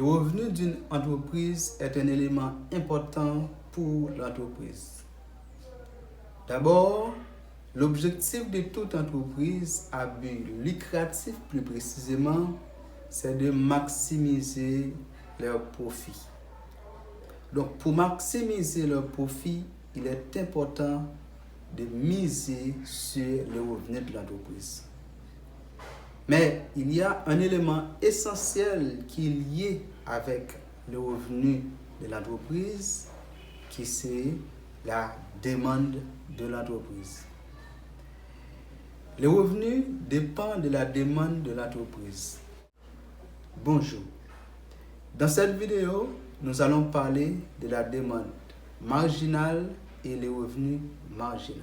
revenu d'une entreprise est un élément important pour l'entreprise. D'abord, l'objectif de toute entreprise à but lucratif, plus précisément, c'est de maximiser leurs profits. Donc, pour maximiser leurs profits, il est important de miser sur le revenu de l'entreprise. Mais il y a un élément essentiel qui est lié avec le revenu de l'entreprise, qui c'est la demande de l'entreprise. Le revenu dépend de la demande de l'entreprise. Bonjour. Dans cette vidéo, nous allons parler de la demande marginale et le revenu marginal.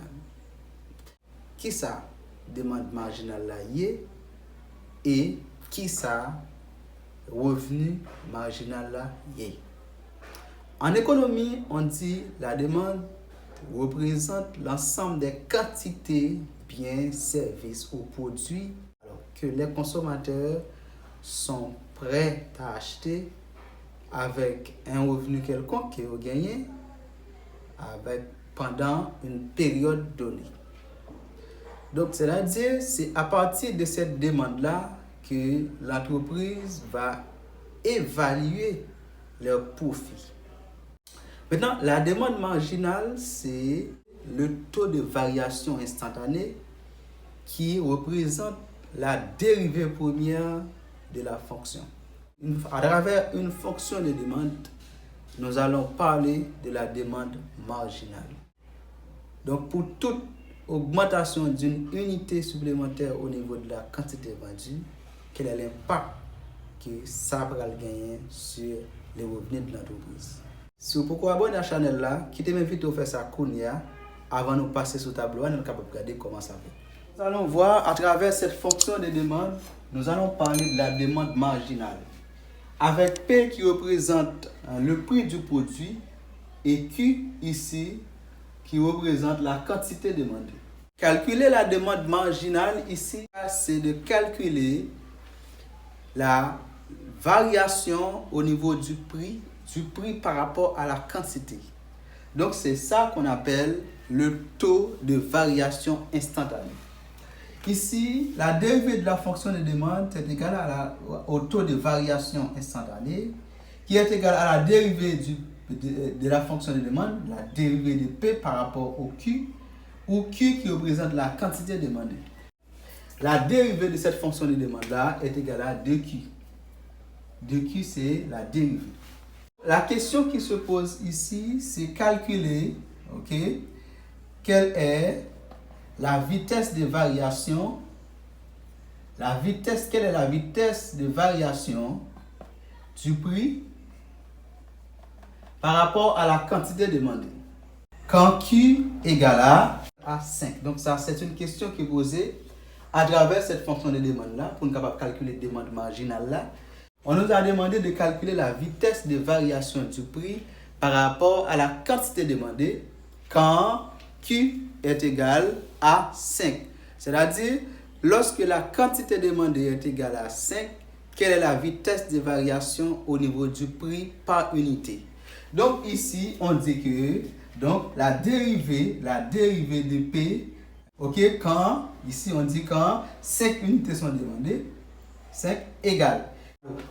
Qui ça demande marginale là et qui ça revenu marginal là yé. En économie, on dit la demande représente l'ensemble des quantités, biens, services ou produits que les consommateurs sont prêts à acheter avec un revenu quelconque qu'ils ont gagné pendant une période donnée. Donc, c'est-à-dire, c'est à partir de cette demande-là que l'entreprise va évaluer leurs profits. Maintenant, la demande marginale, c'est le taux de variation instantanée qui représente la dérivée première de la fonction. À travers une fonction de demande, nous allons parler de la demande marginale. Donc, pour toute augmentation d'une unité supplémentaire au niveau de la quantité vendue, quel est l'impact que ça va gagner sur les revenus de l'entreprise. Si vous pouvez abonner à la chaîne là, quittez m'invite à faire ça avant de passer sur le tableau, nous sommes capables de regarder comment ça fait. Nous allons voir à travers cette fonction de demande, nous allons parler de la demande marginale. Avec P qui représente le prix du produit et Q ici qui représente la quantité demandée. Calculer la demande marginale ici, c'est de calculer la variation au niveau du prix par rapport à la quantité. Donc c'est ça qu'on appelle le taux de variation instantanée. Ici, la dérivée de la fonction de demande est égale au taux de variation instantanée, qui est égal à la dérivée de la fonction de demande, la dérivée de P par rapport au Q, ou Q qui représente la quantité demandée. La dérivée de cette fonction de demande-là est égale à 2Q. 2Q, c'est la dérivée. La question qui se pose ici, c'est calculer, quelle est la vitesse de variation, quelle est la vitesse de variation du prix par rapport à la quantité demandée. Quand Q égale à 5. Donc ça, c'est une question qui est posée à travers cette fonction de demande-là, pour nous capable calculer la demande marginale-là. On nous a demandé de calculer la vitesse de variation du prix par rapport à la quantité demandée quand Q est égal à 5. C'est-à-dire, lorsque la quantité demandée est égale à 5, quelle est la vitesse de variation au niveau du prix par unité? Donc ici, on dit que la dérivée de P, quand 5 unités sont demandées, 5 égale.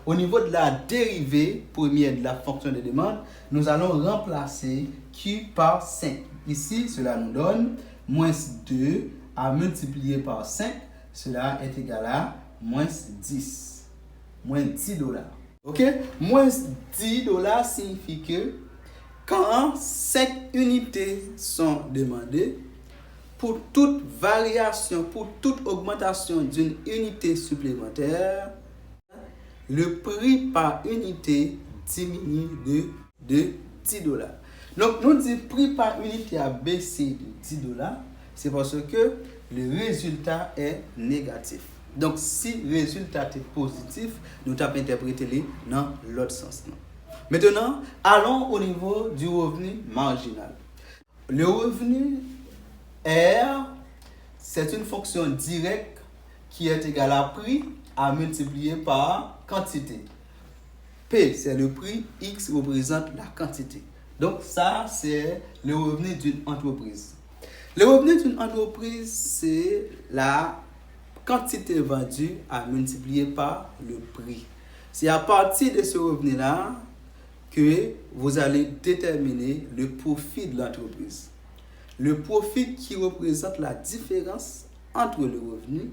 Au niveau de la dérivée première de la fonction de demande, nous allons remplacer Q par 5. Ici, cela nous donne moins 2 à multiplier par 5. Cela est égal à moins 10. Moins 10 dollars. Moins 10 dollars signifie que quand 5 unités sont demandées, pour toute variation, pour toute augmentation d'une unité supplémentaire, le prix par unité diminue de 10 dollars. Donc, nous disons prix par unité a baissé de 10 dollars, c'est parce que le résultat est négatif. Donc, si le résultat est positif, nous avons interprété dans l'autre sens. Maintenant, allons au niveau du revenu marginal. Le revenu R, c'est une fonction directe qui est égale à prix à multiplier par quantité. P, c'est le prix, X représente la quantité. Donc ça, c'est le revenu d'une entreprise. Le revenu d'une entreprise, c'est la quantité vendue à multiplier par le prix. C'est à partir de ce revenu-là que vous allez déterminer le profit de l'entreprise. Le profit qui représente la différence entre le revenu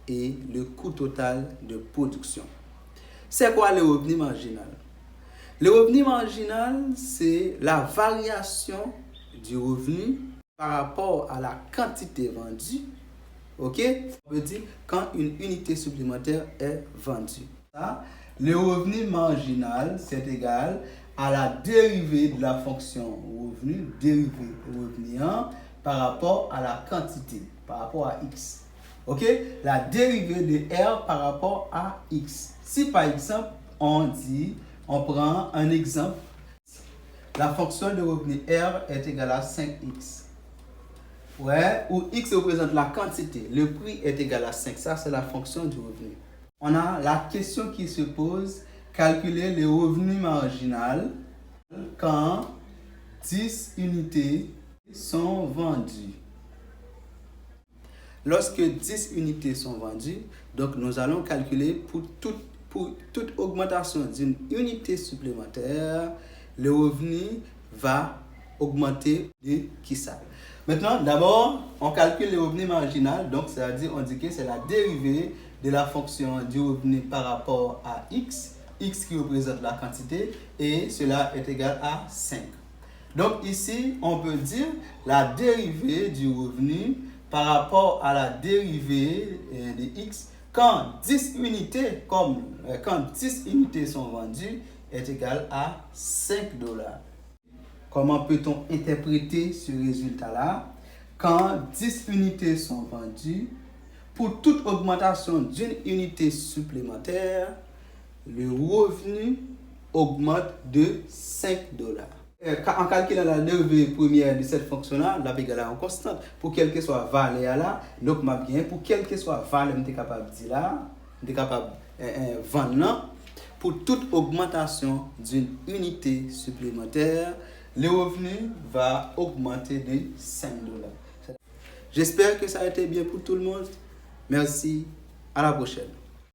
et le coût total de production. C'est quoi le revenu marginal? Le revenu marginal, c'est la variation du revenu par rapport à la quantité vendue. Ok? On peut dire quand une unité supplémentaire est vendue. Ça, le revenu marginal, c'est égal à la dérivée de la fonction revenu, dérivée revenu 1 par rapport à la quantité, par rapport à X. Ok? La dérivée de R par rapport à X. Si par exemple, on prend un exemple, la fonction de revenu R est égale à 5X. Ouais, où X représente la quantité, le prix est égal à 5. Ça, c'est la fonction du revenu. On a la question qui se pose, calculer le revenu marginal quand 10 unités sont vendues. Lorsque 10 unités sont vendues, donc nous allons calculer pour toute augmentation d'une unité supplémentaire, le revenu va augmenter de qui ça. Maintenant, d'abord, on calcule le revenu marginal, donc c'est-à-dire on dit que c'est la dérivée de la fonction du revenu par rapport à X, X qui représente la quantité, et cela est égal à 5. Donc ici, on peut dire la dérivée du revenu par rapport à la dérivée de X quand 10 unités, quand 10 unités sont vendues, est égal à 5 $. Comment peut-on interpréter ce résultat-là? Quand 10 unités sont vendues, pour toute augmentation d'une unité supplémentaire, le revenu augmente de 5 $. En calculant la dérivée première de cette fonction-là, la égale à une constante. Pour quelle que soit valeur là, donc ma bien, pour quelle que soit valeur, je suis capable de dire là, je suis capable de vendre. Pour toute augmentation d'une unité supplémentaire, le revenu va augmenter de 5 $. J'espère que ça a été bien pour tout le monde. Merci. À la prochaine.